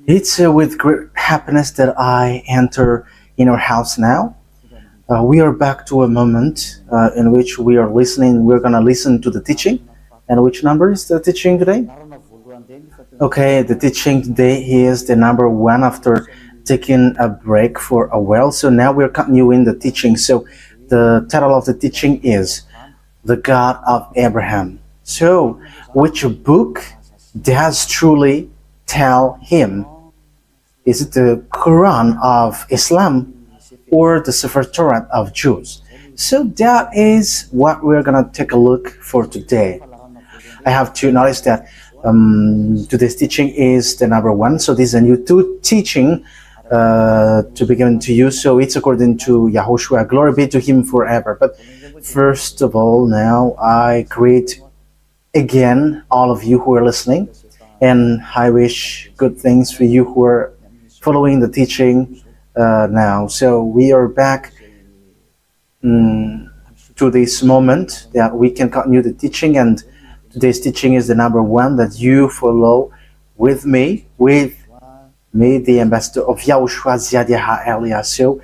It's with great happiness that I enter in our house now. We are back to a moment in which we are listening. We're going to listen to the teaching. And which number is the teaching today? Okay, the teaching today is the number one after taking a break for a while. So now we're continuing the teaching. So the title of the teaching is The God of Abraham. So, which book does truly tell him? Is it the Quran of Islam or the Sefer Torah of Jews? So that is what we're gonna take a look for today. I have to notice that today's teaching is the number one. So this is a new teaching to be given to you. So it's according to YAHOSHUAH. Glory be to him forever. But first of all, now I greet again all of you who are listening, and I wish good things for you who are following the teaching now. So we are back to this moment that we can continue the teaching, and today's teaching is the number one that you follow with me, the ambassador of YAHOSHUAH Ziadiha Elias. So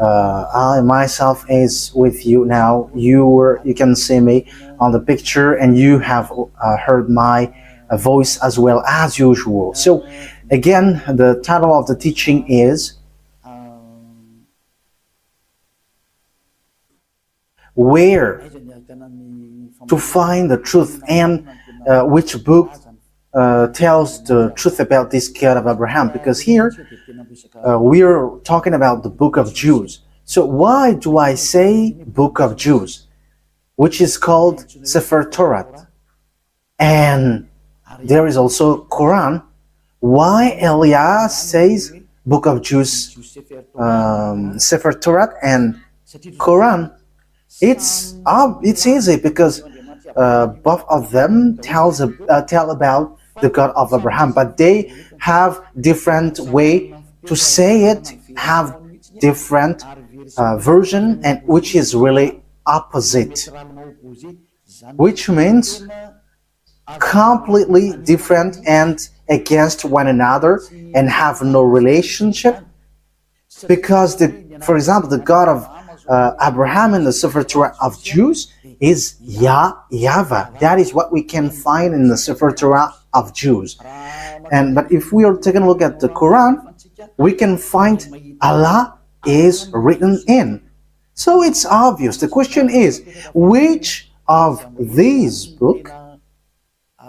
I myself is with you now. You can see me on the picture, and you have heard my voice as well as usual. So again, the title of the teaching is Where to Find the Truth, and which book tells the truth about this God of Abraham, because here we're talking about the book of Jews. So why do I say book of Jews, which is called Sefer Torah, and there is also Quran? Why Elias says book of Jews, Sefer Torah and Quran? It's easy because both of them tell about the God of Abraham, but they have different way to say it, have different version, and which is really opposite, which means completely different and against one another and have no relationship. Because for example, the God of Abraham in the Sefer Torah of Jews is YAHVAH. That is what we can find in the Sefer Torah of Jews. But if we are taking a look at the Quran, we can find Allah is written in. So it's obvious. The question is, which of these books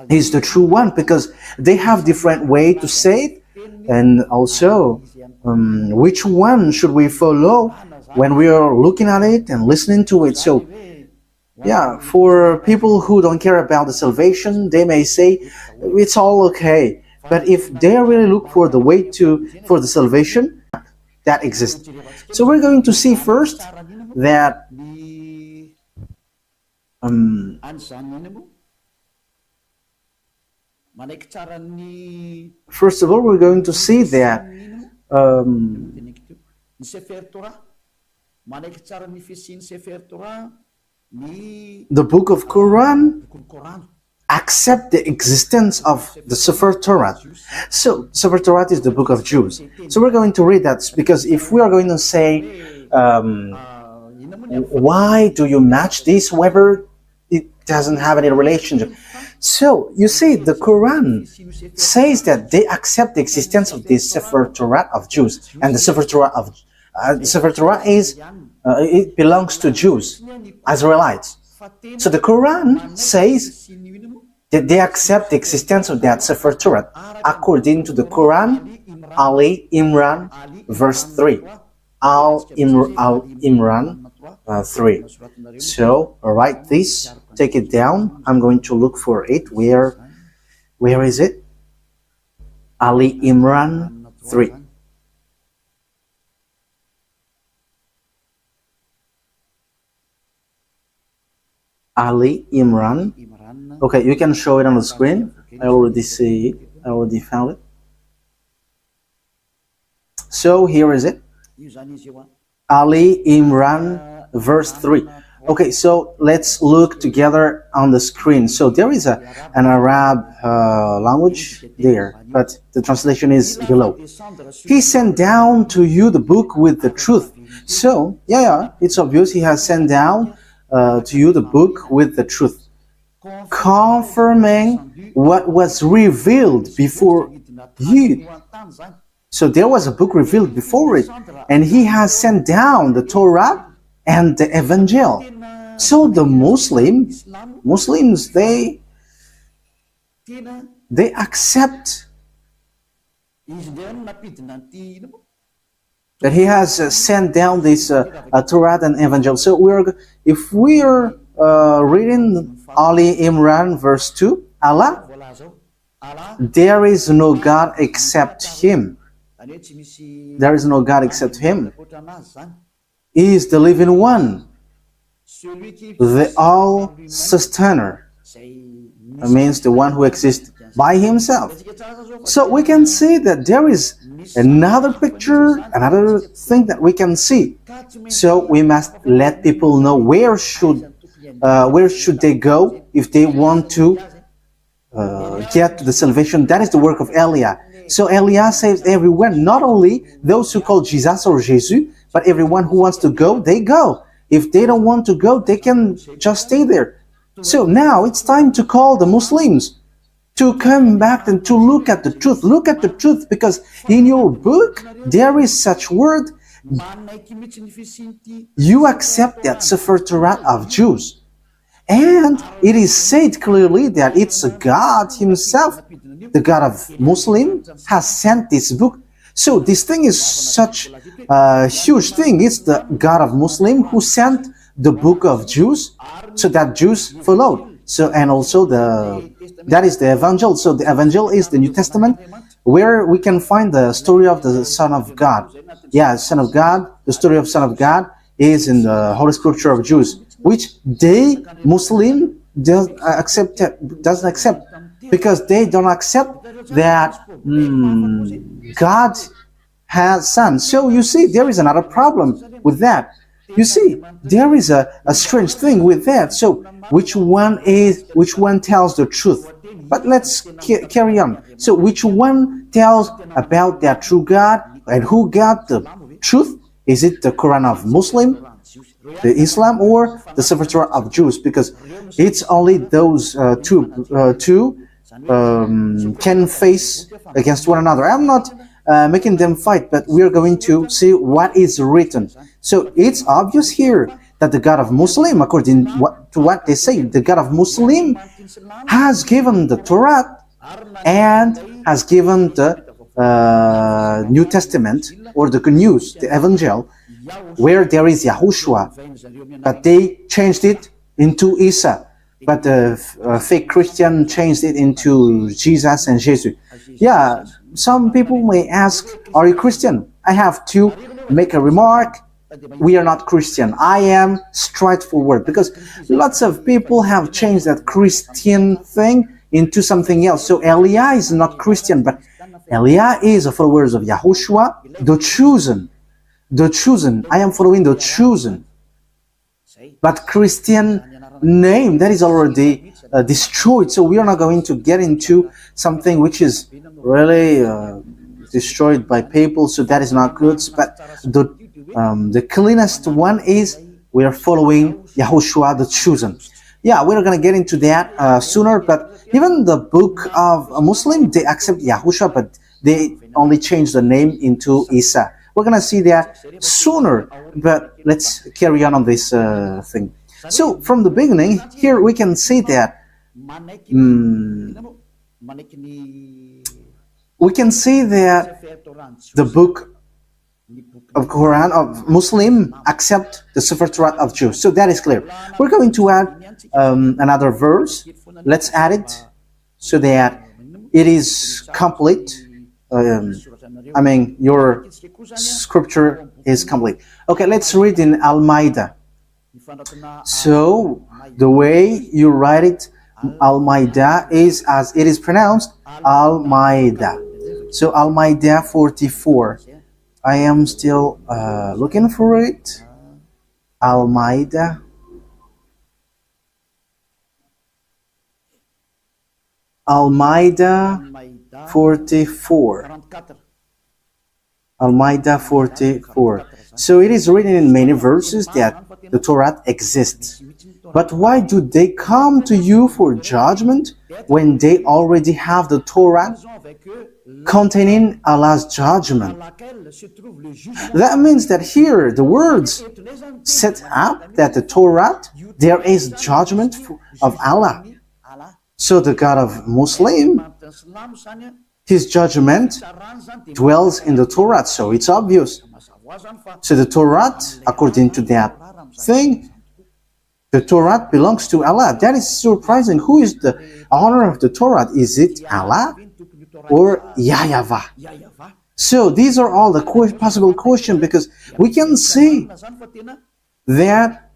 is the true one? Because they have different way to say it, and also which one should we follow when we are looking at it and listening to it. So yeah, for people who don't care about the salvation, they may say it's all okay. But if they really look for the way for the salvation that exists, so we're going to see first that first of all, we're going to see that the book of Quran accept the existence of the Sefer Torah. So Sefer Torah is the book of Jews. So we're going to read that, because if we are going to say why do you match this, whether it doesn't have any relationship. So you see, the Quran says that they accept the existence of this Sefer Torah of Jews, and the Sefer Torah is it belongs to Jews, Israelites. So the Quran says that they accept the existence of that Sefer Torah according to the Quran, Ali Imran, verse 3. Imran 3. So write this, take it down. I'm going to look for it. Where is it? Ali Imran 3. Ali Imran. Okay, you can show it on the screen. I already see it. I already found it. So here is it. Ali Imran verse 3. Okay, so let's look together on the screen. So there is an Arab language there, but the translation is below. He sent down to you the book with the truth. So, yeah, it's obvious he has sent down to you the book with the truth, confirming what was revealed before you. So there was a book revealed before it, and he has sent down the Torah and the Evangel. So the Muslims, they accept that he has sent down this Torah and Evangel. So if we are reading Ali Imran verse 2, Allah, there is no God except Him. There is no God except Him. He is the living one, the all-sustainer. That means the one who exists by Himself. So we can see that there is another picture, another thing that we can see. So we must let people know where should they go if they want to get to the salvation. That is the work of Elia. So Elia saves everyone, not only those who call Jesus or Jesus, but everyone who wants to go, they go. If they don't want to go, they can just stay there. So now it's time to call the Muslims to come back and to look at the truth. Look at the truth, because in your book there is such word. You accept that Sefer Torah of Jews. And it is said clearly that it's God Himself, the God of Muslim, has sent this book. So this thing is such a huge thing. It's the God of Muslim who sent the book of Jews, so that Jews followed. So, and also that is the Evangel. So the Evangel is the New Testament, where we can find the story of the Son of God. Yeah, Son of God. The story of Son of God is in the Holy Scripture of Jews, which they Muslim doesn't accept, because they don't accept that God has son. So you see, there is another problem with that. You see, there is a strange thing with that. So which one tells the truth? But let's carry on. So which one tells about that true God, and who got the truth? Is it the Quran of Muslim, the Islam, or the Sefer Torah of Jews? Because it's only those two can face against one another. I'm not making them fight, but we are going to see what is written. So it's obvious here that the God of Muslim, according to what they say, the God of Muslim has given the Torah and has given the New Testament, or the Good News, the Evangel, where there is YAHOSHUAH, but they changed it into Isa. But the fake Christian changed it into Jesus and Jesus. Yeah, some people may ask, are you Christian? I have to make a remark. We are not Christian. I am straightforward, because lots of people have changed that Christian thing into something else. So Elia is not Christian, but Elia is a follower of YAHOSHUAH, the chosen. The chosen. I am following the chosen. But Christian name, that is already destroyed. So we are not going to get into something which is really destroyed by people. So that is not good. But the cleanest one is we are following YAHOSHUAH, the chosen. Yeah, we're going to get into that sooner. But even the book of a Muslim, they accept YAHOSHUAH, but they only change the name into Isa. We're going to see that sooner, but let's carry on this thing. So from the beginning, here we can see that the book of Quran of Muslim accept the Sefer Torah of Jews. So that is clear. We're going to add another verse. Let's add it so that it is complete. Your scripture is complete. Okay, let's read in Al-Ma'idah. So the way you write it, Al-Ma'idah, is as it is pronounced, Al-Ma'idah. So Al-Ma'idah 44. I am still looking for it. Al-Ma'idah Almeida 44. Almeida 44. So it is written in many verses that the Torah exists. But why do they come to you for judgment when they already have the Torah containing Allah's judgment? That means that here the words set up that the Torah, there is judgment of Allah. So the God of Muslim, his judgment dwells in the Torah, so it's obvious. So the Torah, according to that thing, the Torah belongs to Allah. That is surprising. Who is the owner of the Torah? Is it Allah or YAHVAH? So these are all the possible questions, because we can see that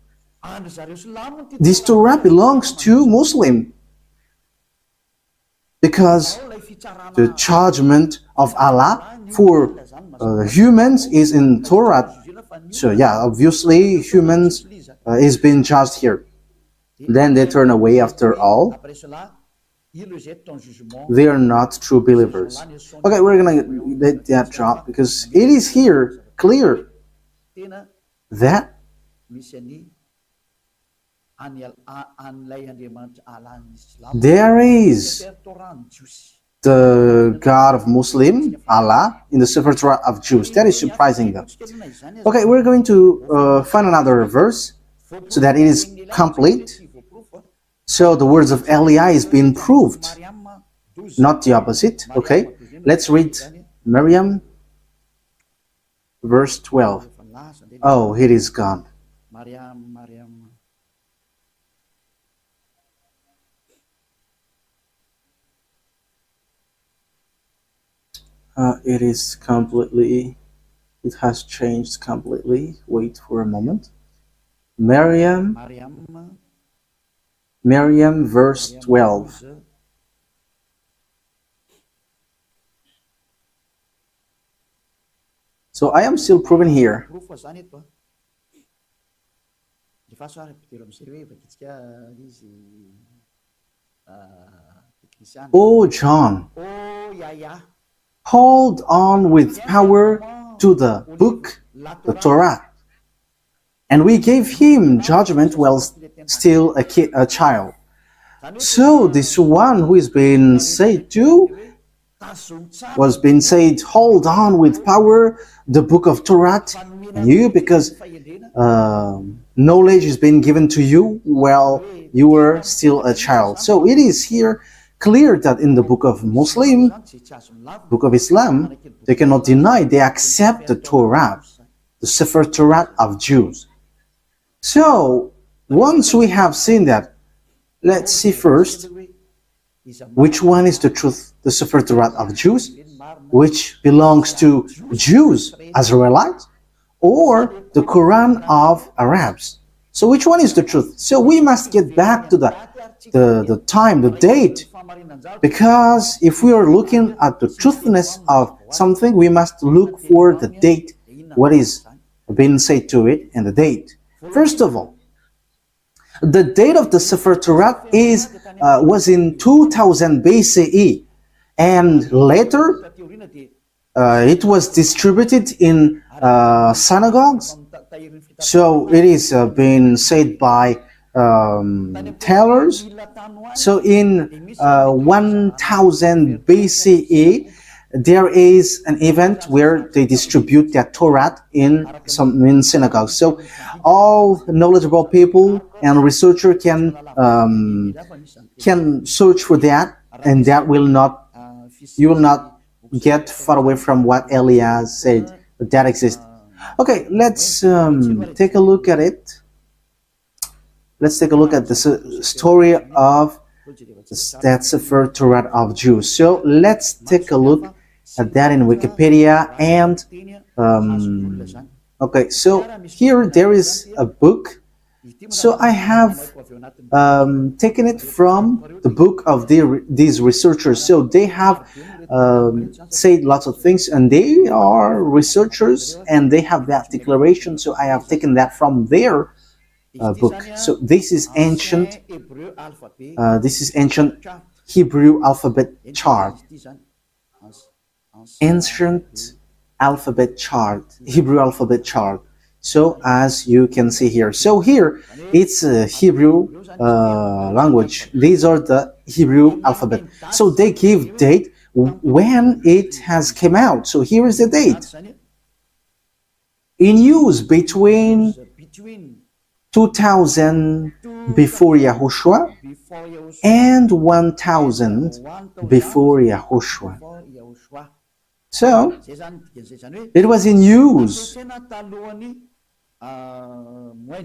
this Torah belongs to Muslim, because the judgment of Allah for humans is in Torah. So yeah, obviously humans is being judged here. Then they turn away after all. They are not true believers. Okay, we're gonna let that drop, because it is here clear that there is the God of Muslim, Allah, in the Sefer Torah of Jews. That is surprising them. Okay, we're going to find another verse so that it is complete. So the words of Eliah is being proved, not the opposite. Okay, let's read Miriam, verse 12. Oh, it is gone. It is completely, it has changed completely. Wait for a moment. Miriam, verse 12. So I am still proving here. Oh, John, hold on with power to the book, the Torah. And we gave him judgment while still a child. So this one who is being said to was being said, hold on with power the book of Torah. And you, because knowledge is being given to you while you were still a child. So it is here clear that in the book of Muslim, book of Islam, they cannot deny, they accept the Torah, the Sefer Torah of Jews. So once we have seen that, let's see first which one is the truth, the Sefer Torah of Jews, which belongs to Jews, Israelites, or the Quran of Arabs. So which one is the truth? So we must get back to the time, the date, because if we are looking at the truthness of something, we must look for the date, what is being said to it, and the date. First of all, the date of the Sefer Torah was in 2000 BCE, and later it was distributed in synagogues. So it is being said by tailors. So in 1000 BCE, there is an event where they distribute their Torah in synagogues. So all knowledgeable people and researchers can search for that, and that will not, you will not get far away from what Eliah said that exists. Okay, let's take a look at it. Let's take a look at the story of that Sefer Torah of Jews. So let's take a look at that in Wikipedia. And okay, so here there is a book. So I have taken it from the book of these researchers. So they have said lots of things, and they are researchers, and they have that declaration. So I have taken that from their book. So this is ancient. This is ancient Hebrew alphabet chart. Ancient alphabet chart, Hebrew alphabet chart. So as you can see here, so here it's a Hebrew language. These are the Hebrew alphabet. So they give date when it has came out. So here is the date. In use between 2000 before Yahushua and 1000 before Yahushua. So it was in use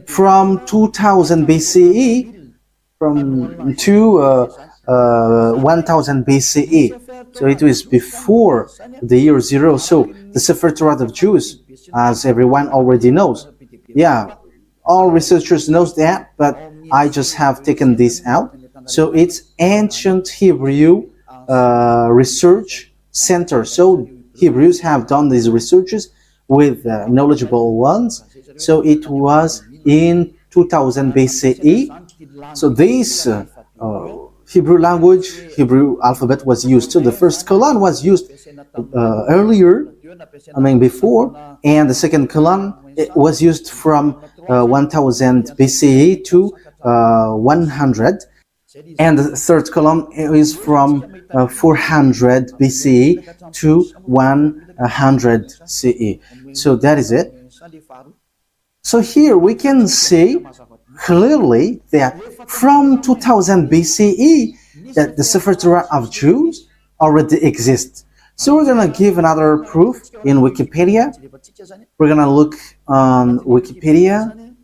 from 2000 BCE to 1000 BCE. So it was before the year 0. So the Sefer Torah of Jews, as everyone already knows. Yeah, all researchers knows that, but I just have taken this out. So it's ancient Hebrew research center. So Hebrews have done these researches with knowledgeable ones. So it was in 2000 BCE. So this Hebrew language, Hebrew alphabet was used. So the first colon was used earlier, before, and the second colon it was used from 1000 BCE to 100, and the third column is from 400 BCE to 100 CE. So that is it. So here we can see clearly that from 2000 BCE that the Sefer Torah of Jews already exists. So we're going to give another proof in Wikipedia. We're going to look on Wikipedia.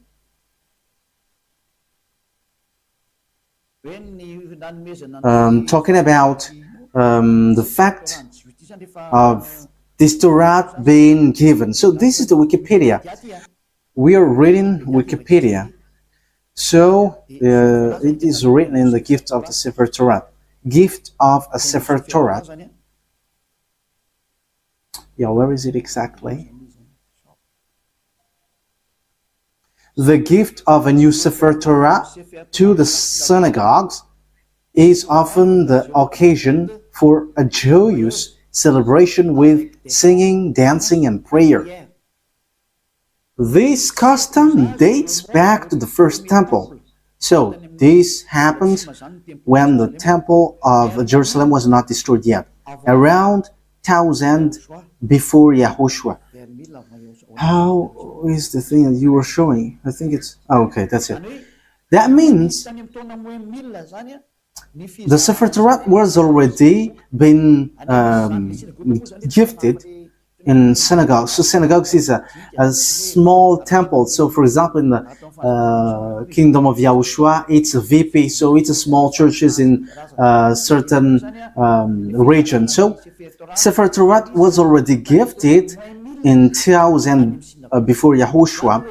Talking about the fact of this Torah being given. So this is the Wikipedia. We are reading Wikipedia. So it is written in the gift of the Sefer Torah. Gift of a Sefer Torah. Yeah, where is it exactly? The gift of a new Sefer Torah to the synagogues is often the occasion for a joyous celebration with singing, dancing, and prayer. This custom dates back to the first temple. So this happened when the temple of Jerusalem was not destroyed yet, around 1000 before Yahushua. How is the thing that you were showing? I think it's... Oh, okay, that's it. That means the Sefer Torah was already been gifted in synagogues. So synagogues is a small temple. So for example, in the kingdom of Yahushua, it's a VP. So it's a small churches in certain region. So Sefer Torah was already gifted in 1000 before Yahushua,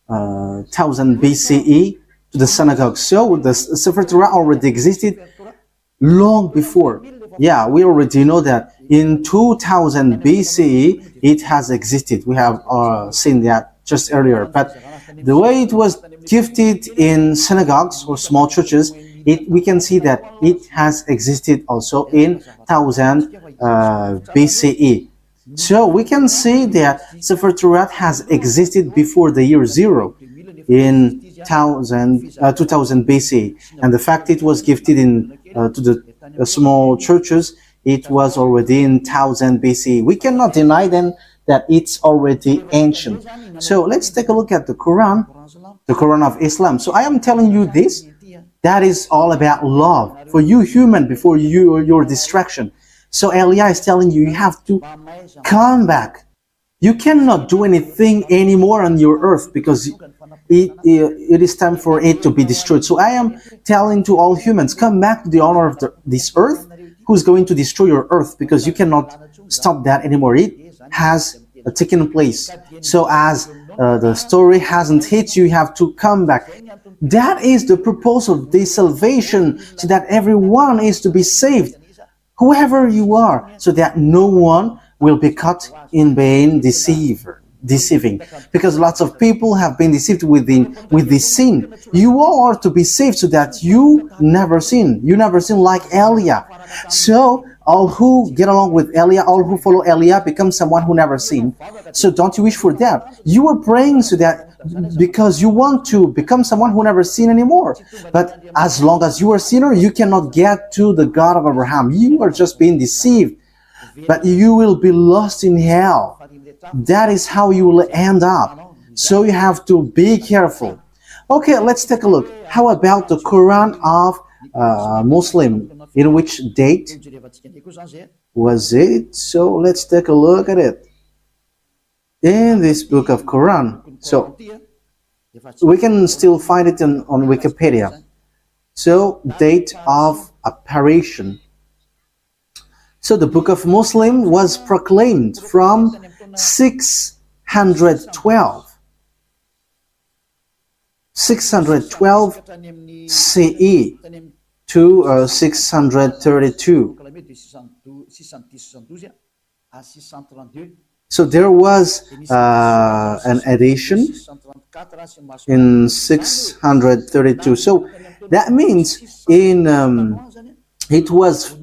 1000 BCE to the synagogue. So the Sefer Torah already existed long before. Yeah, we already know that in 2000 BCE it has existed. We have seen that just earlier. But the way it was gifted in synagogues or small churches, we can see that it has existed also in 1000 BCE. So we can see that Sefer Torah has existed before the year 0 in 2000 BC, and the fact it was gifted in to the small churches, it was already in 1000 BC. We cannot deny then that it's already ancient. So let's take a look at the Quran of Islam. So I am telling you this, that is all about love for you human before your distraction. So Elia is telling you, you have to come back. You cannot do anything anymore on your earth because it is time for it to be destroyed. So I am telling to all humans, come back to the owner of this earth, who's going to destroy your earth, because you cannot stop that anymore. It has taken place. So as the story hasn't hit you, you have to come back. That is the purpose of this salvation, so that everyone is to be saved, whoever you are, so that no one will be caught in being deceived. deceiving, because lots of people have been deceived with this sin. You are to be saved so that you never sin. You never sin like Eliah. So all who get along with Eliah, all who follow Eliah, become someone who never sinned. So don't you wish for that? You are praying so that because you want to become someone who never sinned anymore. But as long as you are a sinner, you cannot get to the God of Abraham. You are just being deceived. But you will be lost in hell. That is how you will end up. So you have to be careful. Okay, let's take a look. How about the Quran of Muslim? In which date was it? So let's take a look at it. In this book of Quran. So we can still find it on Wikipedia. So date of apparition. So the book of Muslim was proclaimed from 612 CE to 632. So there was an edition in 632. So that means it was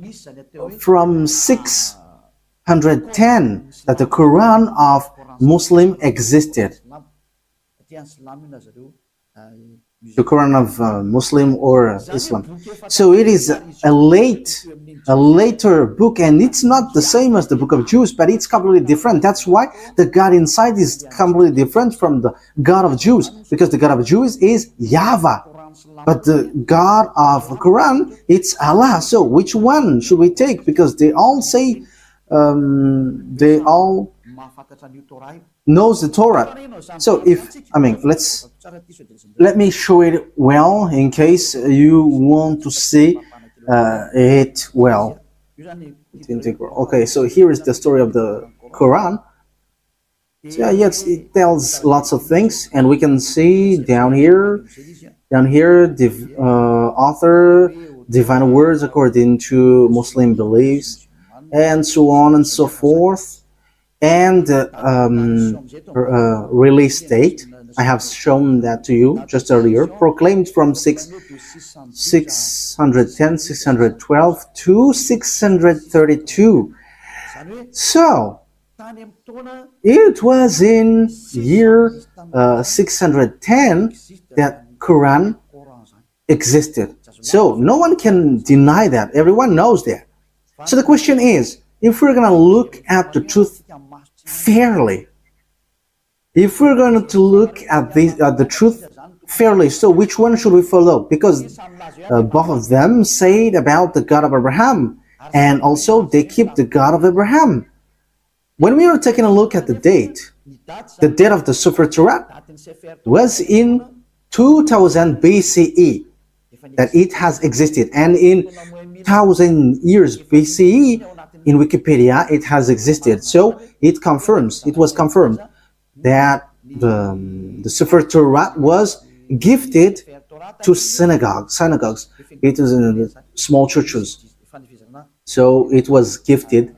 from 610 that the Quran of Muslim existed. The Quran of Muslim or Islam. So it is a later book, and it's not the same as the book of Jews, but it's completely different. That's why the God inside is completely different from the God of Jews, because the God of Jews is YAHVAH, but the God of Quran, it's Allah. So which one should we take? Because they all say, they all knows the Torah. So let me show it well in case you want to see it well. Okay, so here is the story of the Quran. So yes, it tells lots of things, and we can see down here, the author, divine words according to Muslim beliefs, and so on and so forth. And release date, I have shown that to you just earlier, proclaimed from 610, 612 to 632. So it was in year 610 that Quran existed. So no one can deny that. Everyone knows that. So the question is, if we're going to look at the truth fairly, if we're going to look at the truth fairly, so which one should we follow? Because both of them say about the God of Abraham, and also they keep the God of Abraham. When we are taking a look at the date of the Sefer Torah was in 2000 BCE that it has existed, and in 1000 years BCE in Wikipedia it has existed. So it was confirmed that the Sefer Torah was gifted to synagogues. It is in small churches. So it was gifted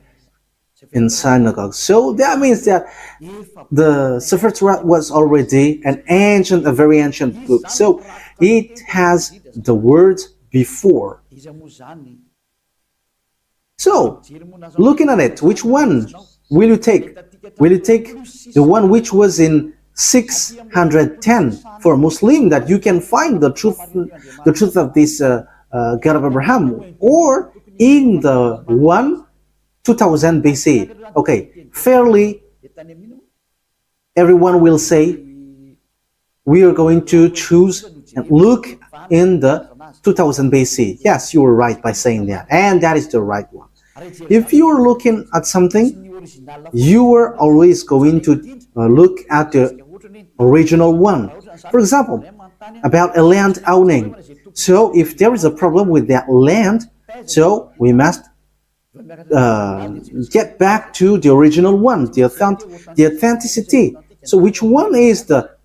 in synagogues. So that means that the Sefer Torah was already a very ancient book. So it has the words before. So, looking at it, which one will you take? Will you take the one which was in 610 for Muslim, that you can find the truth of this God of Abraham, or in the 2000 BC? Okay, fairly, everyone will say we are going to choose and look in the 2000 BC. Yes, you were right by saying that, and that is the right one. If you are looking at something, you are always going to look at the original one. For example, about a land owning. So if there is a problem with that land, so we must get back to the original one, the authenticity. So which one is the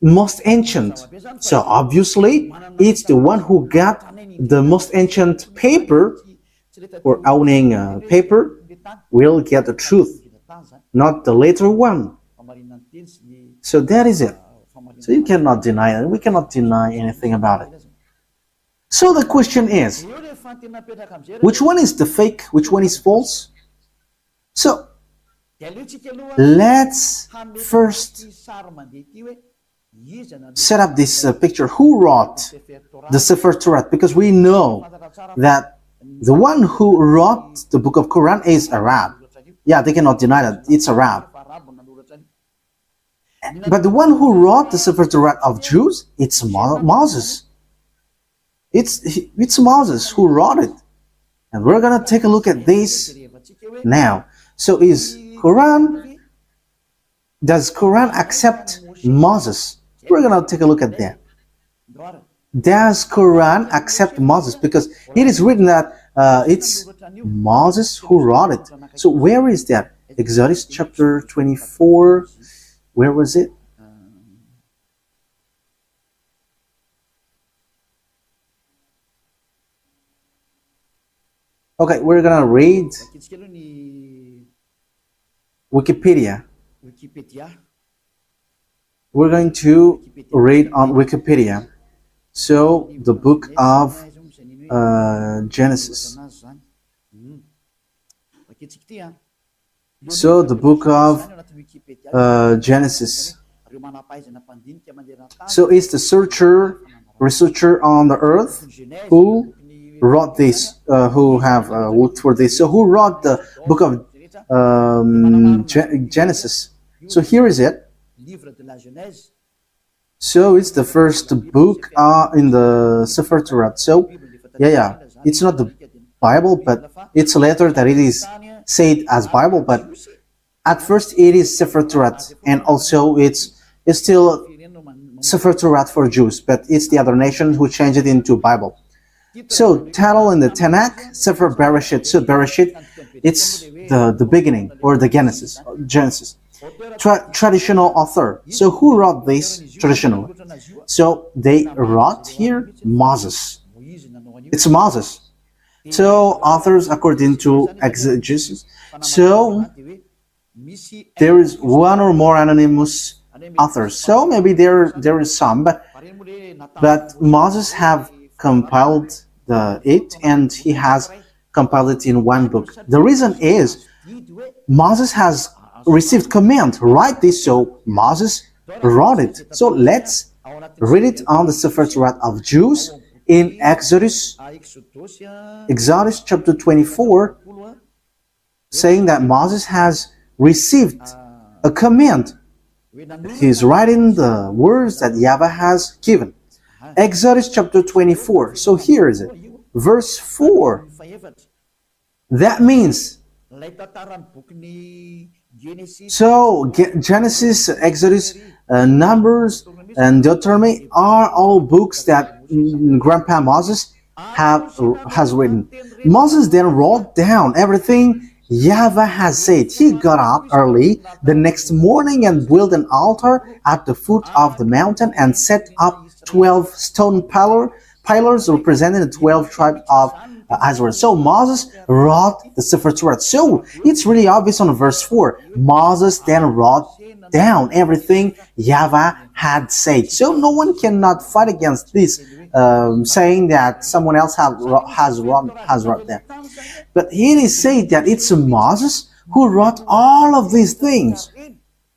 most ancient? So obviously it's the one who got the most ancient paper, or owning paper, will get the truth, not the later one. So that is it. So you cannot deny it. We cannot deny anything about it. So the question is, which one is the fake? Which one is false? So let's first set up this picture. Who wrote the Sefer Torat? Because we know that the one who wrote the book of Quran is Arab. Yeah, they cannot deny that it's Arab. But the one who wrote the Sefer Torat of Jews, it's Moses. It's Moses who wrote it. And we're going to take a look at this now. So does Quran accept Moses? We're going to take a look at that. Does Quran accept Moses? Because it is written that it's Moses who wrote it. So where is that? Exodus chapter 24. Where was it? Okay, we're going to read Wikipedia. We're going to read on Wikipedia. So, the book of Genesis. So, the book of Genesis. So, it's the researcher on the earth who wrote this, who have looked for this. So, who wrote the book of Genesis? So, here is it. So it's the first book in the Sefer Torat. So it's not the Bible, but it's a letter that it is said as Bible, but at first it is Sefer Torat, and also it's still Sefer Torat for Jews, but it's the other nation who changed it into Bible. So title in the Tanakh, Sefer Bereshit. So Bereshit, it's the beginning, or the Genesis. Traditional author. So who wrote this traditional? So they wrote here Moses. It's Moses. So authors according to exegesis. So there is one or more anonymous authors. So maybe there is some, but Moses have compiled it, and he has compiled it in one book. The reason is Moses has received command, write this, so Moses wrote it. So let's read it on the Sefer Torat of Jews in Exodus chapter 24, saying that Moses has received a command. He's writing the words that YAHVAH has given. Exodus chapter 24. So here is it. Verse 4. That means, so Genesis, Exodus, Numbers, and Deuteronomy are all books that Grandpa Moses has written. Moses then wrote down everything YAHVAH has said. He got up early the next morning and built an altar at the foot of the mountain and set up 12 stone pillars representing the 12 tribes of Israel. So Moses wrote the Sefer Torat. So it's really obvious on verse 4. Moses then wrote down everything YAHVAH had said. So no one cannot fight against this, saying that someone else has wrote that. But it is said that it's Moses who wrote all of these things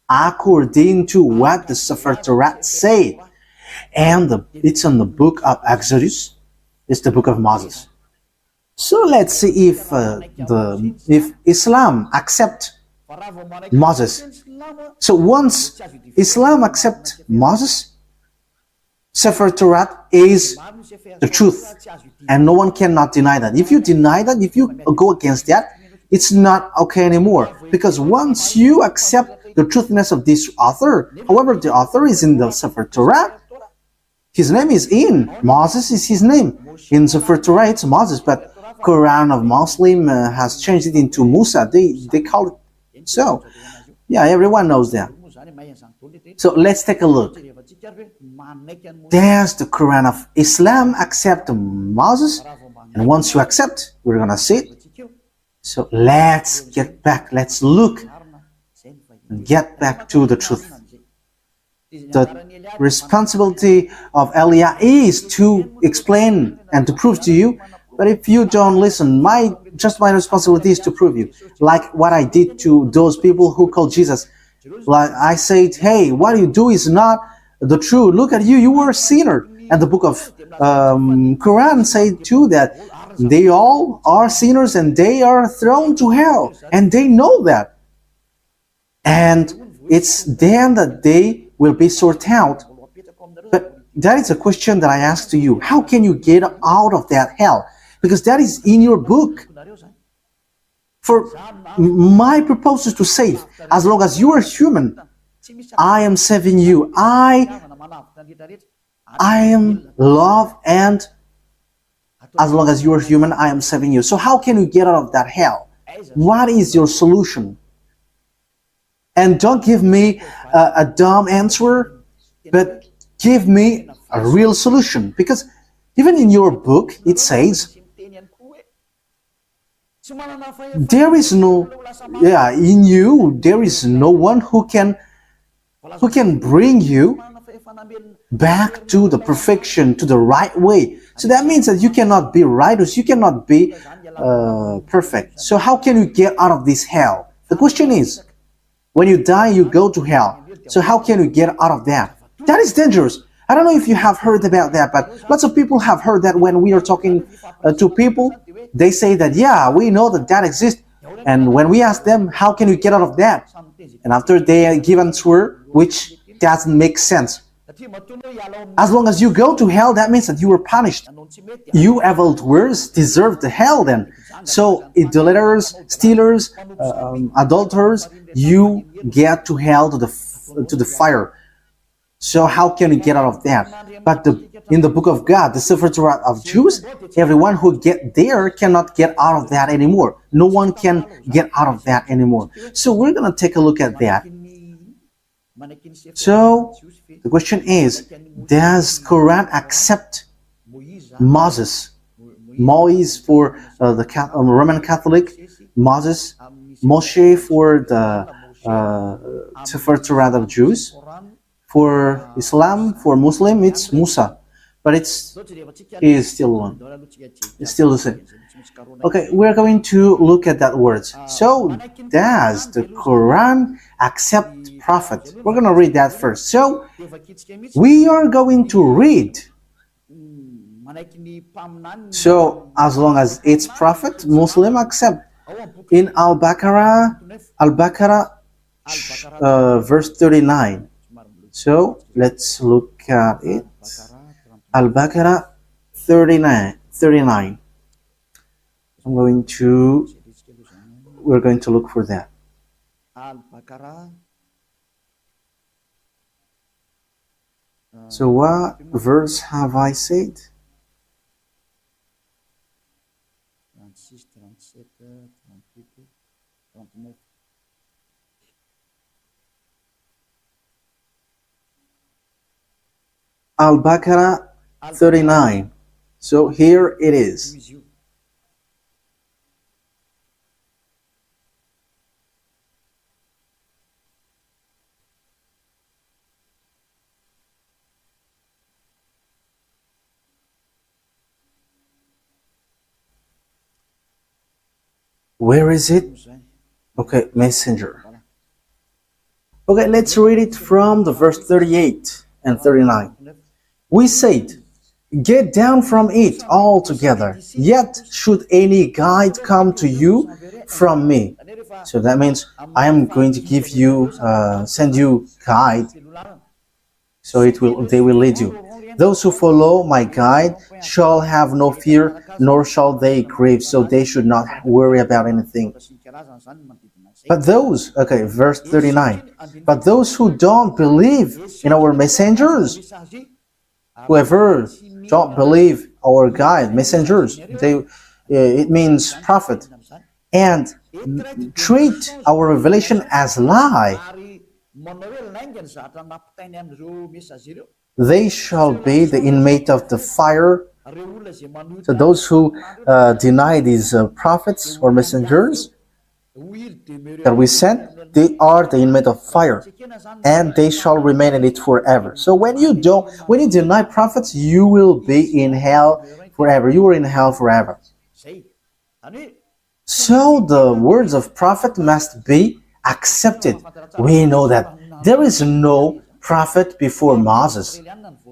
according to what the Sefer Torat said. And it's in the book of Exodus. It's the book of Moses. So let's see if Islam accept Moses. So once Islam accept Moses, Sefer Torat is the truth, and no one cannot deny that. If you deny that, if you go against that, it's not okay anymore. Because once you accept the truthness of this author, however, the author is in the Sefer Torat, his name is in. Moses is his name. In Sefer Torah, it's Moses, but Quran of Muslim has changed it into Musa. They call it so. Yeah, everyone knows that. So let's take a look. Does the Quran of Islam accept Moses? And once you accept, we're going to see it. So let's get back. Let's look and get back to the truth. the responsibility of Elia is to explain and to prove to you. But if you don't listen, my responsibility is to prove you. Like what I did to those people who called Jesus. Like I said, hey, what you do is not the truth. Look at you, you were a sinner. And the book of Quran said too that they all are sinners and they are thrown to hell. And they know that. And it's then that they will be sorted out. But that is a question that I ask to you. How can you get out of that hell? Because that is in your book. For my purpose is to save. As long as you are human, I am saving you. I am love, and as long as you are human, I am saving you. So how can you get out of that hell? What is your solution? And don't give me a dumb answer, but give me a real solution. Because even in your book, it says, there is no, in you, there is no one who can bring you back to the perfection, to the right way. So that means that you cannot be righteous, you cannot be perfect. So how can you get out of this hell? The question is, when you die, you go to hell. So how can you get out of that? That is dangerous. I don't know if you have heard about that, but lots of people have heard that when we are talking to people, they say that, yeah, we know that that exists. And when we ask them, how can you get out of that? And after they give an answer, which doesn't make sense. As long as you go to hell, that means that you were punished. You evildoers deserve the hell then. So idolaters, stealers, adulterers, you get to hell, to the fire. So how can you get out of that? But in the book of God, the Sefer Torah of Jews, everyone who get there cannot get out of that anymore. No one can get out of that anymore. So we're going to take a look at that. So the question is, does Quran accept Moses? Moise for the Roman Catholic, Moses, Moshe for the Sefer Torah of Jews. For Islam, for Muslim, it's Musa, but he is still one. It's still the same. Okay, we're going to look at that word. So, does the Quran accept prophet? We're going to read that first. So, we are going to read. So, as long as it's prophet, Muslim accept. In Al-Baqarah, verse 39. So let's look at it. Al-Baqarah 39. We're going to look for that. So what verse have I said? Al-Baqarah 39. So here it is. Where is it? Okay, messenger. Okay, let's read it from the verse 38 and 39. We said, get down from it altogether, yet should any guide come to you from me. So that means I am going to give you, send you guide, so they will lead you. Those who follow my guide shall have no fear, nor shall they grieve, so they should not worry about anything. But those, okay, verse 39, but those who don't believe in our messengers, whoever don't believe our guide, messengers, it means prophet, and treat our revelation as lie, they shall be the inmate of the fire. So those who deny these prophets or messengers that we sent, they are the inmate of fire, and they shall remain in it forever. So when you deny prophets, you will be in hell forever. You are in hell forever. So the words of prophet must be accepted. We know that there is no prophet before Moses.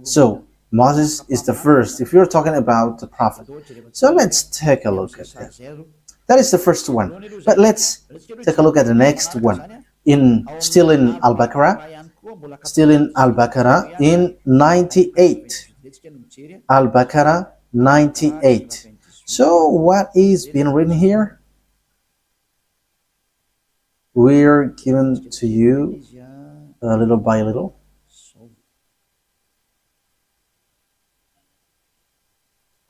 So Moses is the first, if you're talking about the prophet. So let's take a look at that. That is the first one. But let's take a look at the next one. Still in Al-Baqarah. Still in Al-Baqarah in 98. Al-Baqarah 98. So what is being written here? We're given to you little by little.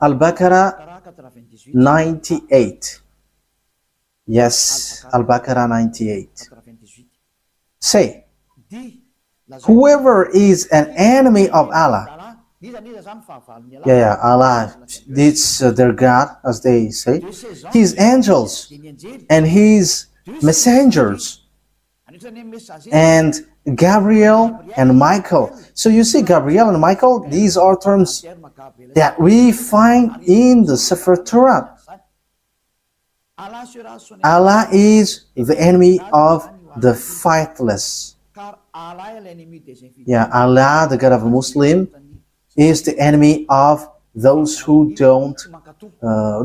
Al-Baqarah 98. Yes, Al-Baqarah 98. Say, whoever is an enemy of Allah, Allah, it's their God, as they say, his angels and his messengers, and Gabriel and Michael. So you see, Gabriel and Michael, these are terms that we find in the Sefer Torah. Allah is the enemy of the faithless. Allah, the God of a Muslim, is the enemy of those who don't,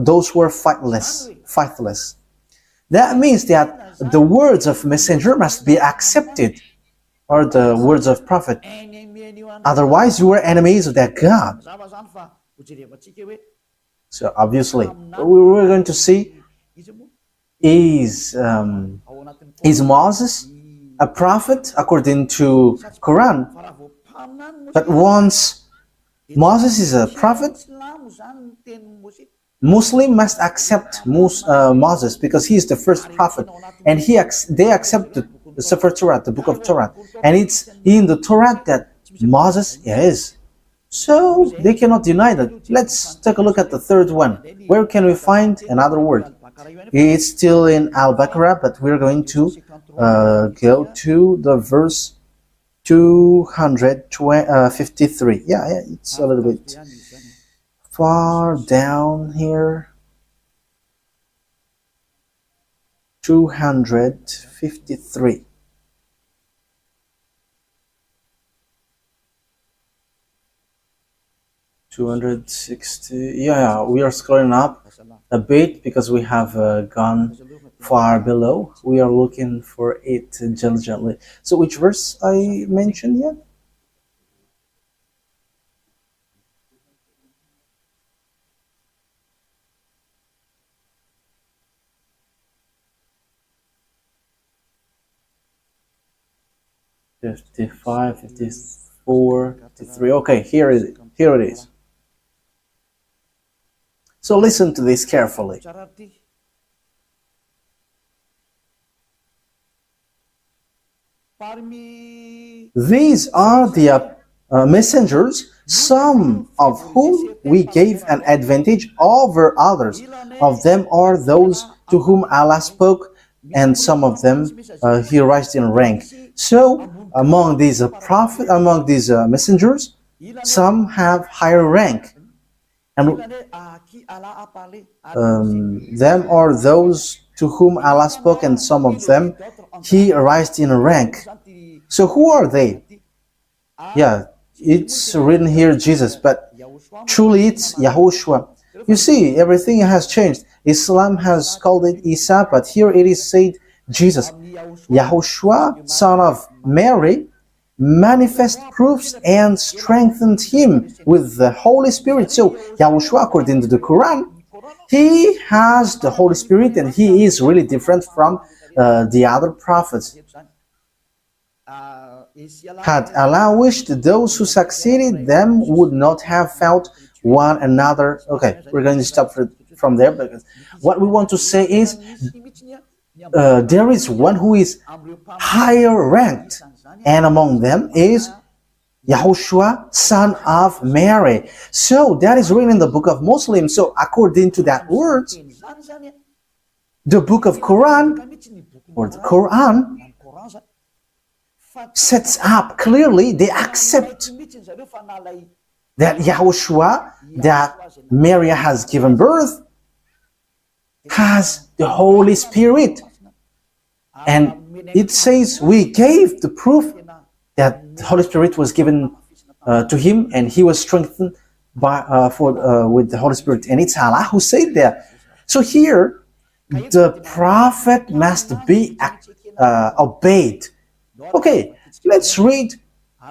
those who are faithless. That means that the words of messenger must be accepted, or the words of prophet. Otherwise, you are enemies of that God. So obviously, what we're going to see is Moses a prophet according to Quran? But once Moses is a prophet, Muslim must accept Moses because he is the first prophet, and they accept the Sefer Torah, the book of Torah, and it's in the Torah that Moses is. So they cannot deny that. Let's take a look at the third one. Where can we find another word? It's still in Al-Baqarah, but we're going to go to the verse 253. Yeah, it's a little bit far down here. 253. Yeah, we are scrolling up a bit because we have gone far below. We are looking for it diligently. So which verse I mentioned yet? "55, 54, 53. Okay, here it is. So listen to this carefully. These are the messengers, some of whom we gave an advantage over others. Of them are those to whom Allah spoke, and some of them He raised in rank. So among these messengers, some have higher rank, and them are those to whom Allah spoke, and some of them He raised in rank. So who are they? Yeah, it's written here Jesus, but truly it's YAHOSHUAH. You see, everything has changed. Islam has called it Isa, but here it is said Jesus. YAHOSHUAH, son of Mary, manifest proofs and strengthened him with the Holy Spirit. So YAHOSHUAH, according to the Quran, he has the Holy Spirit, and he is really different from the other prophets. Had Allah wished, those who succeeded them would not have felt one another. Okay, we're going to stop from there, because what we want to say is there is one who is higher ranked, and among them is YAHOSHUAH, son of Mary. So that is written in the book of Muslims. So according to that word, the book of Quran, or the Quran, sets up clearly, they accept that YAHOSHUAH, that Mary has given birth, has the Holy Spirit. And it says we gave the proof that the Holy Spirit was given to him, and he was strengthened by with the Holy Spirit. And it's Allah who said that. So here, the prophet must be obeyed. Okay, let's read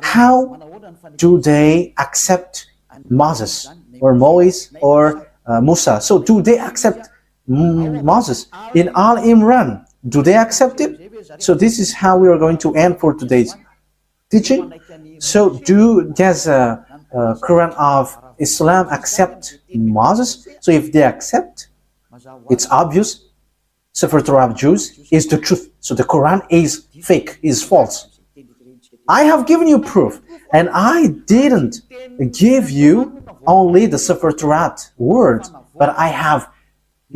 how do they accept Moses or Moise or Musa. So do they accept Moses in Al Imran? Do they accept it? So this is how we are going to end for today's teaching. So does Quran of Islam accept Moses? So if they accept, it's obvious Sefer Torah of Jews is the truth. So the Quran is fake, is false. I have given you proof, and I didn't give you only the Sefer Torah word, but I have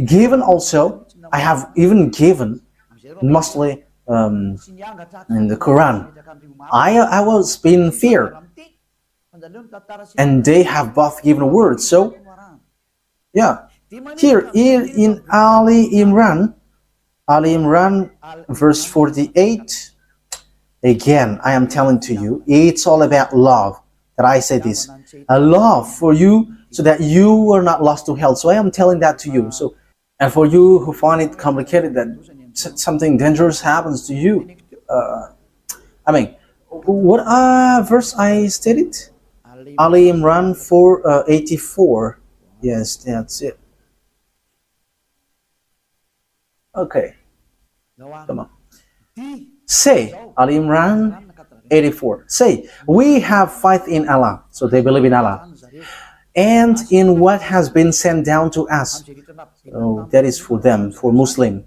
given also, I have even given mostly in the Quran. I was in fear, and they have both given words. So yeah, here in Ali Imran verse 48, again I am telling to you, it's all about love. That I say this, a love for you so that you are not lost to hell. So I am telling that to you. So, and for you who find it complicated that something dangerous happens to you, I mean, what verse I stated? Ali Imran 4:84. Yes, that's it. Okay, come on. Say, Ali Imran 84. Say, we have faith in Allah. So they believe in Allah. And in what has been sent down to us. So that is for them, for Muslim.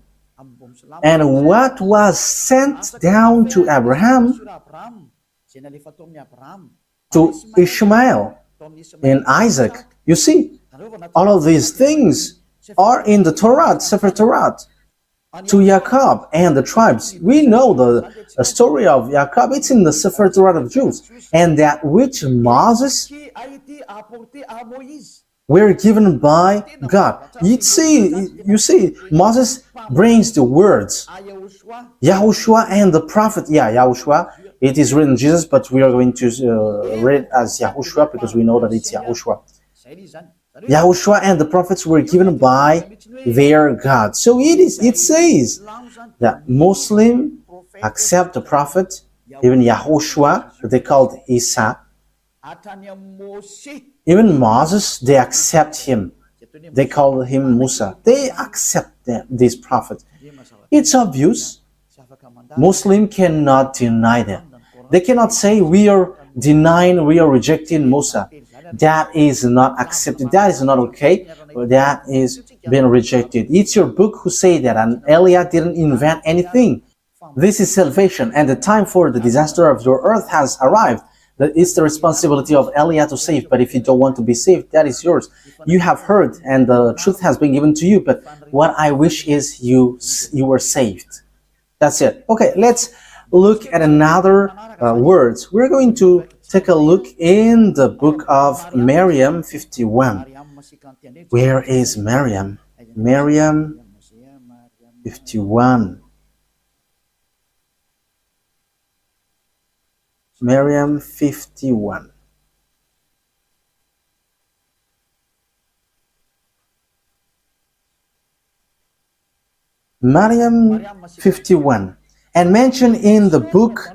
And what was sent down to Abraham, to Ishmael, and Isaac. You see, all of these things are in the Torat, Sefer Torah. To Jacob and the tribes. We know the story of Jacob. It's in the Sefer Torah of Jews. And that which Moses were given by God. You see, Moses brings the words. YAHOSHUAH and the prophet. Yeah, YAHOSHUAH. It is written Jesus, but we are going to read it as YAHOSHUAH because we know that it's YAHOSHUAH. YAHOSHUAH and the prophets were given by their God. So it says that Muslim accept the prophet, even YAHOSHUAH, they called Isa. Even Moses, they accept him. They call him Musa. They accept this prophet. It's obvious. Muslim cannot deny that. They cannot say we are denying, we are rejecting Musa. That is not accepted. That is not okay. That is being rejected. It's your book who say that, and Elijah didn't invent anything. This is salvation, and the time for the disaster of your earth has arrived. It's the responsibility of Elijah to save, but if you don't want to be saved, that is yours. You have heard, and the truth has been given to you, but what I wish is you were saved. That's it. Okay, let's look at another words. We're going to take a look in the book of Miriam 51. Where is Miriam? Miriam 51. Miriam 51. Miriam 51. And mentioned in the book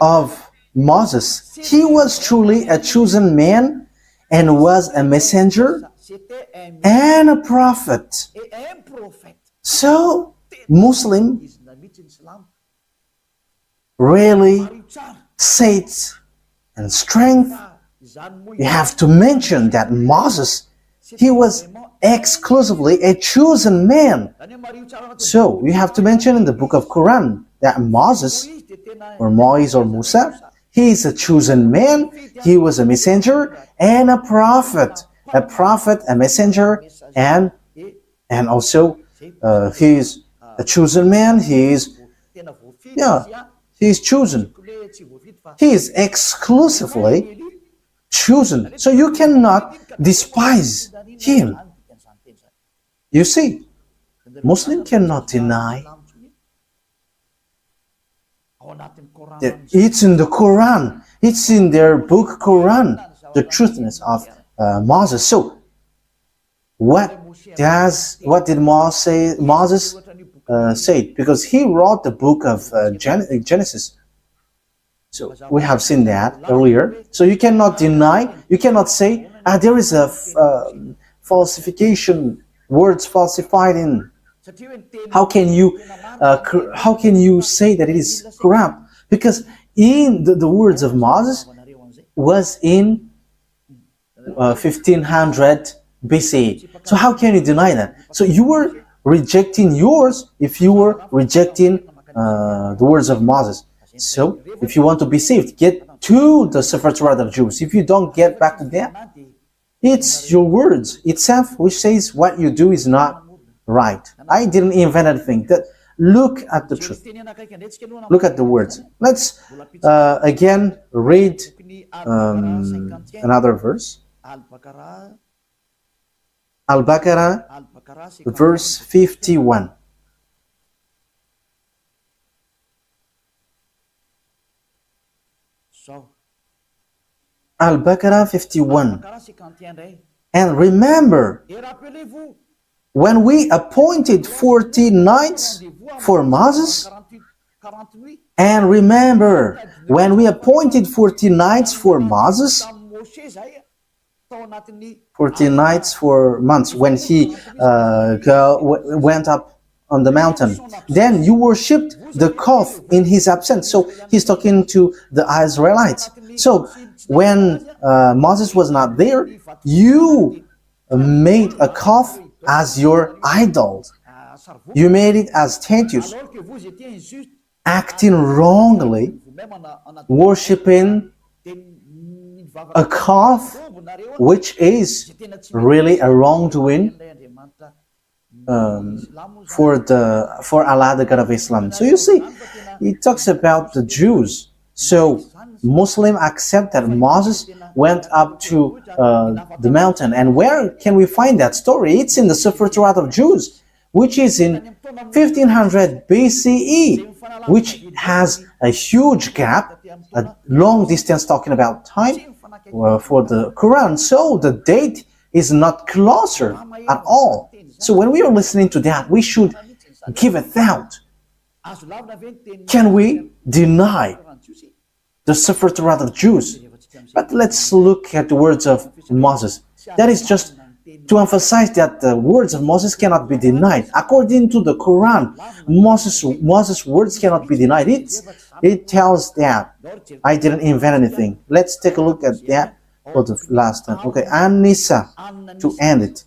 of Moses, he was truly a chosen man and was a messenger and a prophet. So, Muslim really says and strength, you have to mention that Moses, he was exclusively a chosen man. So you have to mention in the book of Quran that Moses or Moise or Musa, he is a chosen man, he was a messenger and a prophet, a messenger, and also he is a chosen man. He is He is chosen. He is exclusively chosen. So you cannot despise him. You see, Muslim cannot deny that it's in the Quran. It's in their book Quran, the truthness of Moses. So what did Moses say? Because he wrote the book of Genesis. So we have seen that earlier. So you cannot deny, you cannot say, there is a falsification, words falsified in. How can you say that it is Quran? Because in the words of Moses was in 1500 BCE. So how can you deny that? So you were rejecting yours if you were rejecting the words of Moses. So if you want to be saved, get to the Sefer Torah of Jews. If you don't get back to that, it's your words itself which says what you do is not right. I didn't invent anything. Look at the truth. Look at the words. Let's again read another verse. Al-Baqarah, verse 51. Al-Baqarah 51. And remember, when we appointed 40 nights for Moses, and remember, when we appointed 40 nights for Moses, 40 nights for months, when he went up on the mountain. Then you worshipped the calf in his absence. So he's talking to the Israelites. So when Moses was not there, you made a calf as your idol. You made it as statues, acting wrongly, worshipping a calf, which is really a wrongdoing for Allah, the God of Islam. So you see, it talks about the Jews. So Muslim accept that Moses went up to the mountain. And where can we find that story? It's in the Sefer Torah of Jews, which is in 1500 BCE, which has a huge gap, a long distance talking about time for the Quran. So the date is not closer at all. So when we are listening to that, we should give a thought. Can we deny the Sefer Torah of Jews? But let's look at the words of Moses. That is just to emphasize that the words of Moses cannot be denied. According to the Quran, Moses' words cannot be denied. It tells that I didn't invent anything. Let's take a look at that for the last time. Okay, An-Nisa, to end it.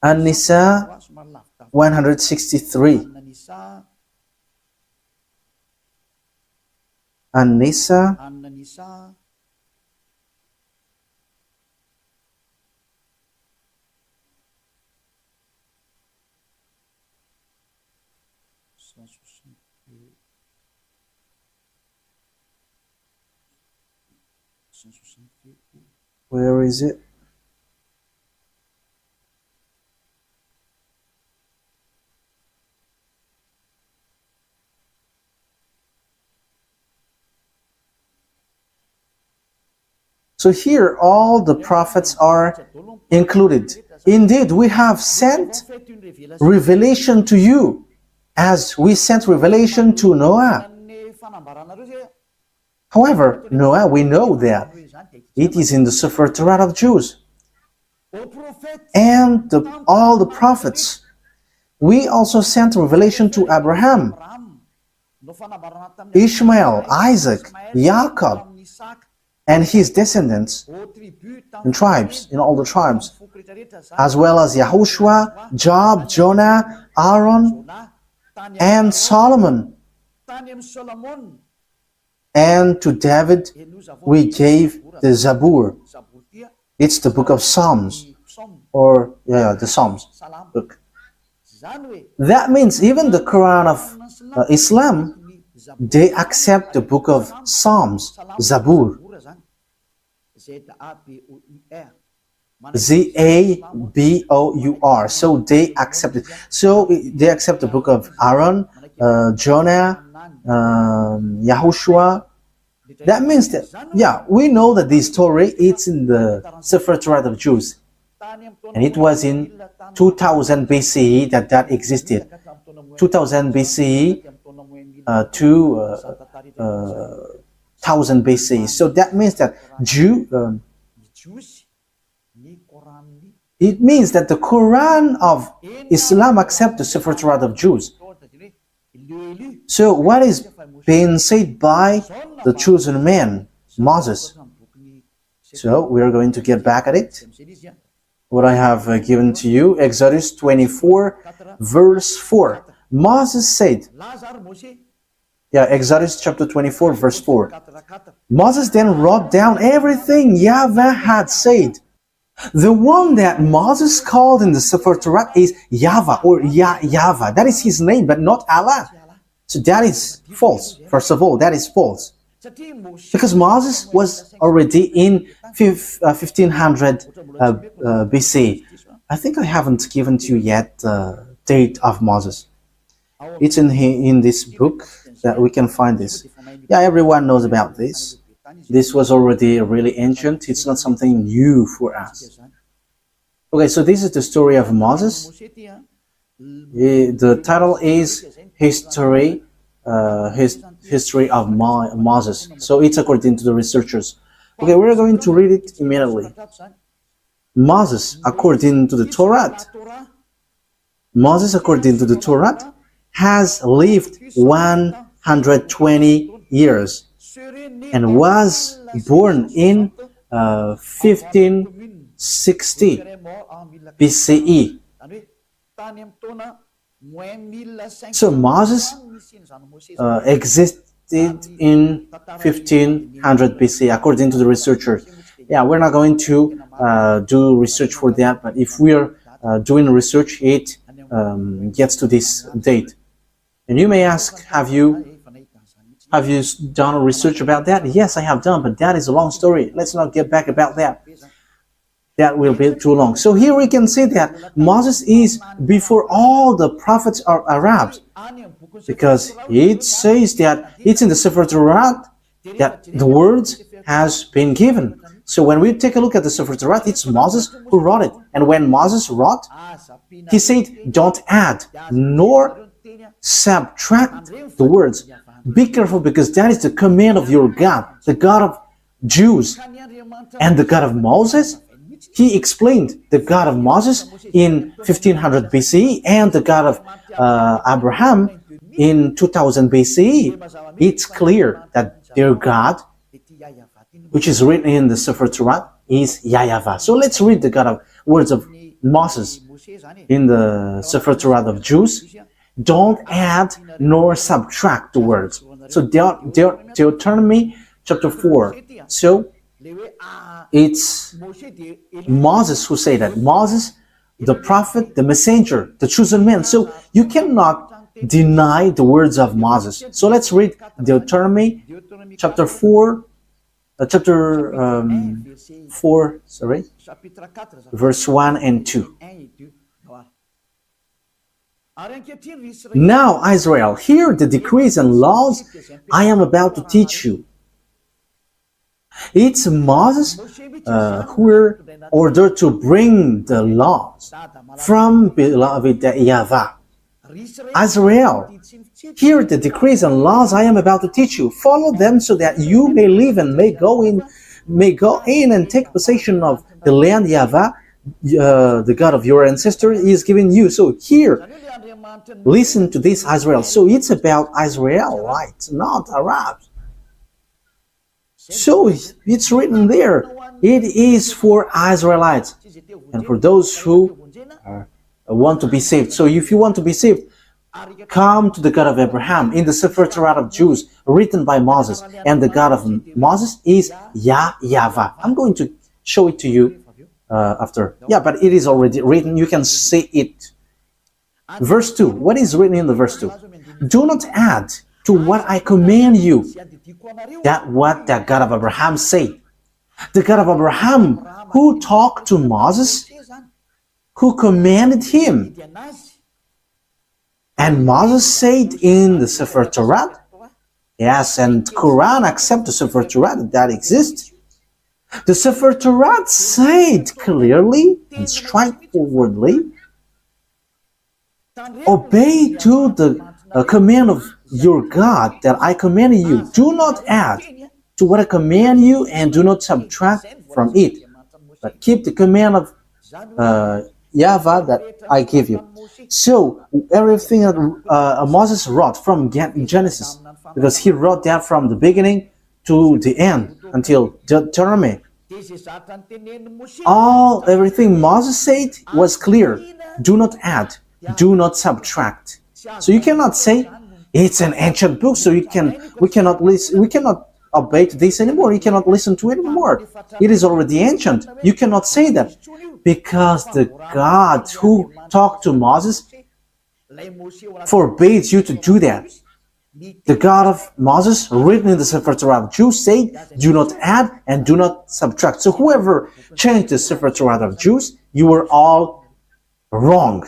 An-Nisa 163. An-Nisa Where is it? So here all the prophets are included. Indeed, we have sent revelation to you as we sent revelation to Noah. However, Noah, we know that it is in the Sefer Torah of Jews. And all the prophets. We also sent revelation to Abraham, Ishmael, Isaac, Jacob, and his descendants and tribes, in all the tribes, as well as YAHOSHUAH, Job, Jonah, Aaron, and Solomon. And to David we gave the Zabur. It's the book of Psalms, or the Psalms book. That means even the Quran of Islam they accept the book of Psalms, Zabur, Zabour. So they accept it. So they accept the book of Aaron, Jonah, YAHOSHUAH. That means that, yeah, we know that this story, it's in the torat of Jews. And it was in 2000 BCE that existed. 2000 BCE to 1000 BCE. So that means that it means that the Quran of Islam accepts the torat of Jews. So what is being said by the chosen man, Moses? So we are going to get back at it. What I have given to you, Exodus 24, verse 4. Moses said, Exodus chapter 24, verse 4. Moses then wrote down everything YAHVAH had said. The one that Moses called in the torat is YAHVAH or YAHVAH. That is his name, but not Allah. So that is false. First of all, that is false. Because Moses was already in 1500 BC. I think I haven't given to you yet the date of Moses. It's in this book that we can find this. Yeah, everyone knows about this. This was already really ancient. It's not something new for us. Okay, so this is the story of Moses. The title is History of Moses. So it's according to the researchers. Okay, we're going to read it immediately. Moses, according to the Torat, Moses, according to the Torat, has lived 120 years and was born in 1560 BCE. So Moses existed in 1500 BC, according to the researchers. Yeah, we're not going to do research for that, but if we are doing research, it gets to this date. And you may ask, have you done research about that? Yes, I have done, but that is a long story. Let's not get back about that. That will be too long. So here we can see that Moses is before all the prophets are Arabs, because it says that it's in the torat that the words has been given. So when we take a look at the torat, it's Moses who wrote it. And when Moses wrote, he said, don't add nor subtract the words. Be careful, because that is the command of your God, the God of Jews. And the God of Moses, he explained the God of Moses in 1500 BCE and the God of Abraham in 2000 BCE. It's clear that their God, which is written in the torat, is YAHVAH. So let's read the God of words of Moses in the torat of Jews. Don't add nor subtract the words. So Deuteronomy chapter 4. So it's Moses who said that. Moses, the prophet, the messenger, the chosen man. So you cannot deny the words of Moses. So let's read Deuteronomy chapter 4, verse 1 and 2. Now, Israel, hear the decrees and laws I am about to teach you. It's Moses who were ordered to bring the laws from beloved YAHVAH. Israel, hear the decrees and laws I am about to teach you. Follow them so that you may live and may go in and take possession of the land YAHVAH, the God of your ancestors, is giving you. So here, listen to this, Israel. So it's about Israelites, not Arabs. So it's written there. It is for Israelites and for those who want to be saved. So if you want to be saved, come to the God of Abraham in the torat of Jews, written by Moses. And the God of Moses is YAHVAH. I'm going to show it to you after. Yeah, but it is already written. You can see it. Verse 2. What is written in the verse 2? Do not add to what I command you. That's what the God of Abraham said. The God of Abraham who talked to Moses, who commanded him. And Moses said in the Sefer Torat, yes, and Quran accept the Sefer Torat that exists. The Sefer Torat said clearly and straightforwardly, obey to the command of your God that I command you. Do not add to what I command you and do not subtract from it, but keep the command of YAHVAH that I give you. So everything that Moses wrote from Genesis, because he wrote that from the beginning to the end until Deuteronomy, everything Moses said was clear. Do not add, do not subtract. So you cannot say it's an ancient book, so we cannot obey to this anymore. You cannot listen to it anymore. It is already ancient. You cannot say that, because the God who talked to Moses forbids you to do that. The God of Moses, written in the Sefer Torah of Jews, said, do not add and do not subtract. So whoever changed the Sefer Torah of Jews, you were all wrong.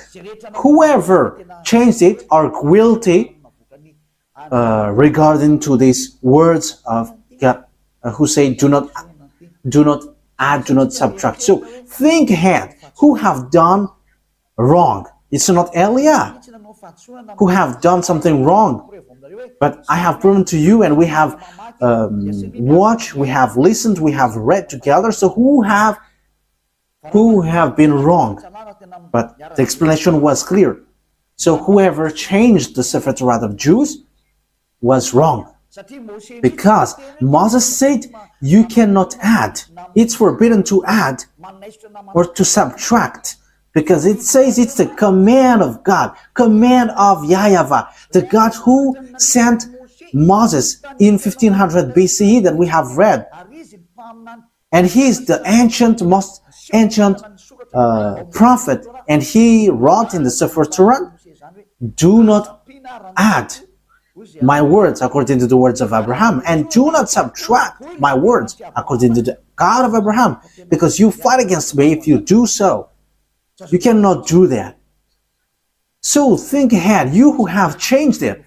Whoever changed it are guilty regarding to these words of God, who say, do not add, do not subtract. So think ahead. Who have done wrong? It's not Eliah who have done something wrong. But I have proven to you, and we have watched, we have listened, we have read together. So who have been wrong? But the explanation was clear. So whoever changed the Sefer Torah of Jews was wrong. Because Moses said you cannot add. It's forbidden to add or to subtract. Because it says it's the command of God, command of YAHVAH, the God who sent Moses in 1500 BCE that we have read. And he is the most ancient prophet. And he wrote in the Sefer Torah, do not add my words according to the words of Abraham, and do not subtract my words according to the God of Abraham, because you fight against me if you do so. You cannot do that. So think ahead, you who have changed it.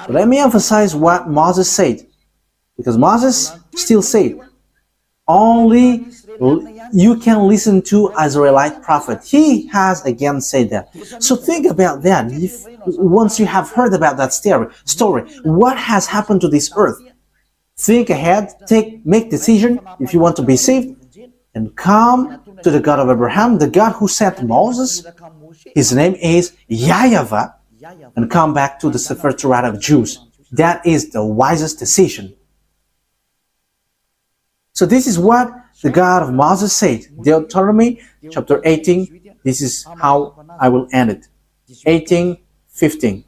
Let me emphasize what Moses said, because Moses still said, only you can listen to Israelite prophet. He has again said that. So think about that. Once you have heard about that story, what has happened to this earth? Think ahead, make decision if you want to be saved, and come to the God of Abraham, the God who sent Moses. His name is YAHVAH, and come back to the Sefer Torah of Jews. That is the wisest decision. So this is what the God of Moses said. Deuteronomy chapter 18. This is how I will end it. 18:15.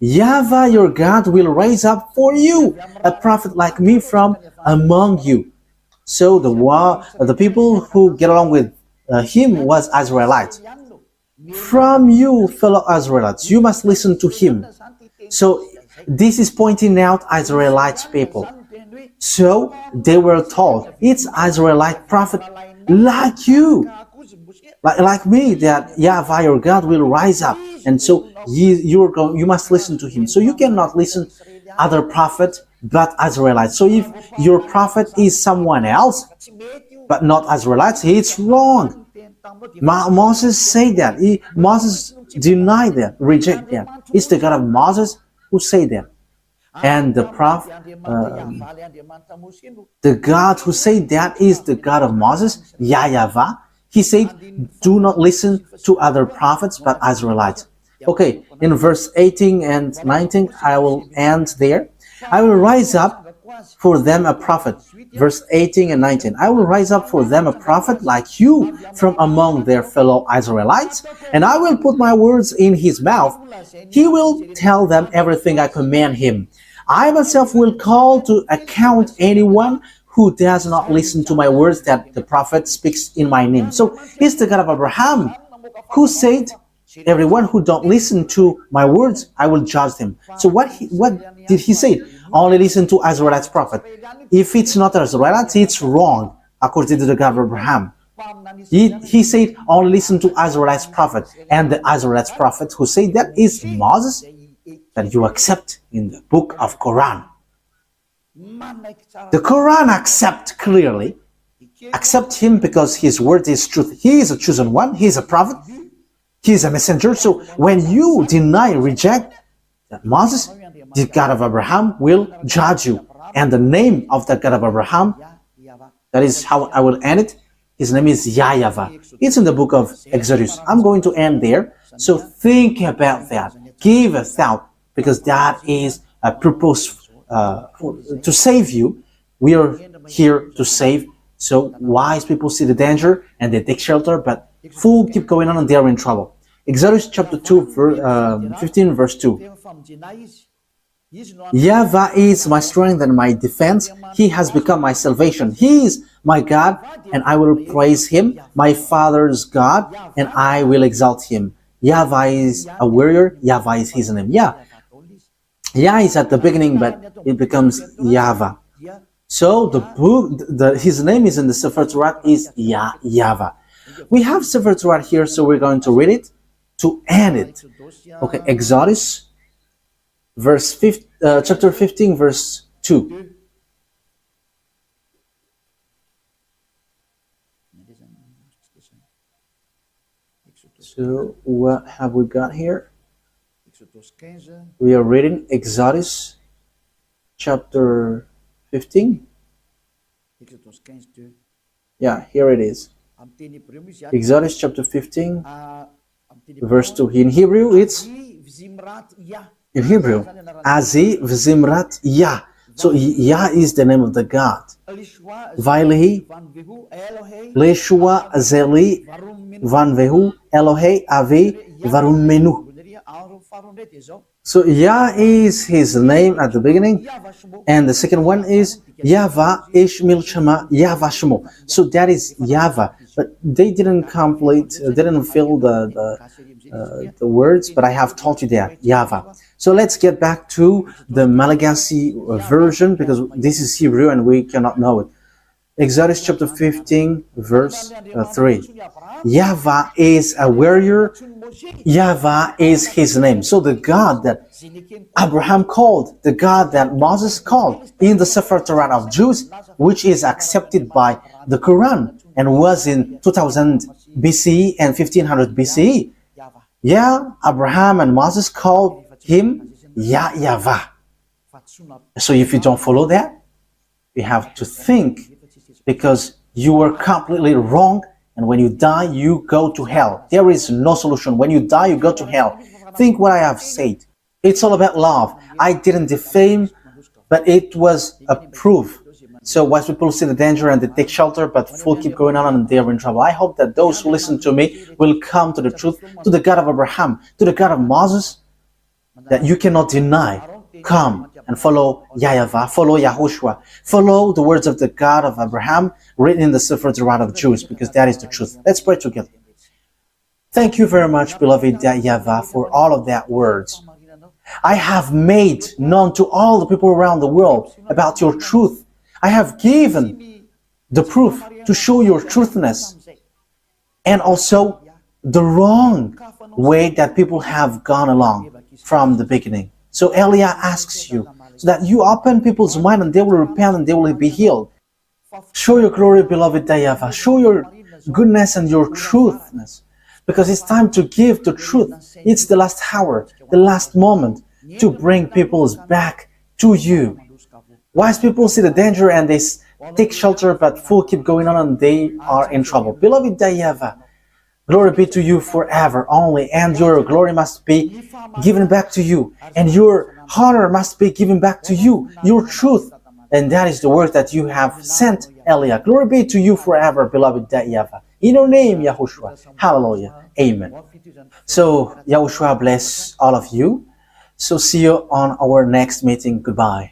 YAHVAH your God will raise up for you a prophet like me from among you. So the people who get along with him was Israelite. From you, fellow Israelites, you must listen to him. So this is pointing out Israelite people. So they were told, it's Israelite prophet like you, like me, that YAHVAH your God will rise up. And so you must listen to him. So you cannot listen other prophet but Israelites. So if your prophet is someone else but not Israelites, it's wrong. Moses said that. Moses denied that, reject that. It's the God of Moses who said that. And the prophet, the God who said that is the God of Moses, YAHVAH. He said, do not listen to other prophets but Israelites. Okay, in verse 18 and 19, I will end there. I will rise up for them a prophet. Verse 18 and 19. I will rise up for them a prophet like you from among their fellow Israelites, and I will put my words in his mouth. He will tell them everything I command him. I myself will call to account anyone who does not listen to my words that the prophet speaks in my name. So it's the God of Abraham who said, Everyone who don't listen to my words, I will judge them. So what did he say? Only listen to Israelite prophet. If it's not Israelite, it's wrong, according to the God of Abraham. He said, only listen to Israelite prophet. And the Israelite prophet who said that is Moses, that you accept in the book of Quran. The Quran accept him because his word is truth. He is a chosen one. He is a prophet. He is a messenger. So when you deny, reject that Moses, the God of Abraham will judge you. And the name of the God of Abraham, that is how I will end it. His name is YAHVAH. It's in the book of Exodus. I'm going to end there. So think about that. Give a thought, because that is a purpose to save you. We are here to save. So wise people see the danger and they take shelter, but fools keep going on and they are in trouble. Exodus chapter 2, 15 verse 2. YAHVAH is my strength and my defense. He has become my salvation. He is my God, and I will praise him, my father's God, and I will exalt him. YAHVAH is a warrior. YAHVAH is his name. Yah is at the beginning, but it becomes YAHVAH. So the book, his name is in the Sefer Torah is YAHVAH. We have Sefer Torah here, so we're going to read it to end it. Okay, Exodus, chapter 15, verse 2. So what have we got here? We are reading Exodus chapter 15. Yeah, here it is. Exodus chapter 15, verse 2. In Hebrew, it's Azi V'Zimrat Yah. So Yah is the name of the God. Vailehi, Leshua Zeli, Vanvehu, Elohe, Avi, Varumenu. So Yah is his name at the beginning, and the second one is YAHVAH Ishmil Shema YAHVAH Shemo. So that is YAHVAH, but they didn't complete, didn't fill the words, but I have told you that YAHVAH. So let's get back to the Malagasy version, because this is Hebrew and we cannot know it. Exodus chapter 15, verse 3. YAHVAH is a warrior. YAHVAH is his name. So the God that Abraham called, the God that Moses called in the Sefer Torah of Jews, which is accepted by the Quran and was in 2000 BCE and 1500 BCE. Yeah, Abraham and Moses called him YAHVAH. So if you don't follow that, you have to think, because you were completely wrong, and when you die, you go to hell. There is no solution. When you die, you go to hell. Think what I have said. It's all about love. I didn't defame, but it was a proof. So wise people see the danger and they take shelter, but fools keep going on and they're in trouble. I hope that those who listen to me will come to the truth, to the God of Abraham, to the God of Moses, that you cannot deny. Come and follow YAHVAH, follow YAHOSHUAH, follow the words of the God of Abraham written in the Sefer Torah of Jews, because that is the truth. Let's pray together. Thank you very much, beloved YAHVAH, for all of that words. I have made known to all the people around the world about your truth. I have given the proof to show your truthness, and also the wrong way that people have gone along from the beginning. So Elia asks you, so that you open people's mind and they will repent and they will be healed. Show your glory, beloved YAHVAH. Show your goodness and your truthness, because it's time to give the truth. It's the last hour, the last moment to bring people's back to you. Wise people see the danger and they take shelter, but fools keep going on and they are in trouble. Beloved YAHVAH, glory be to you forever only, and your glory must be given back to you, and your honor must be given back to you, your truth. And that is the word that you have sent, Elia. Glory be to you forever, beloved YAHVAH. In your name, YAHOSHUAH. Hallelujah. Amen. So, YAHOSHUAH bless all of you. So see you on our next meeting. Goodbye.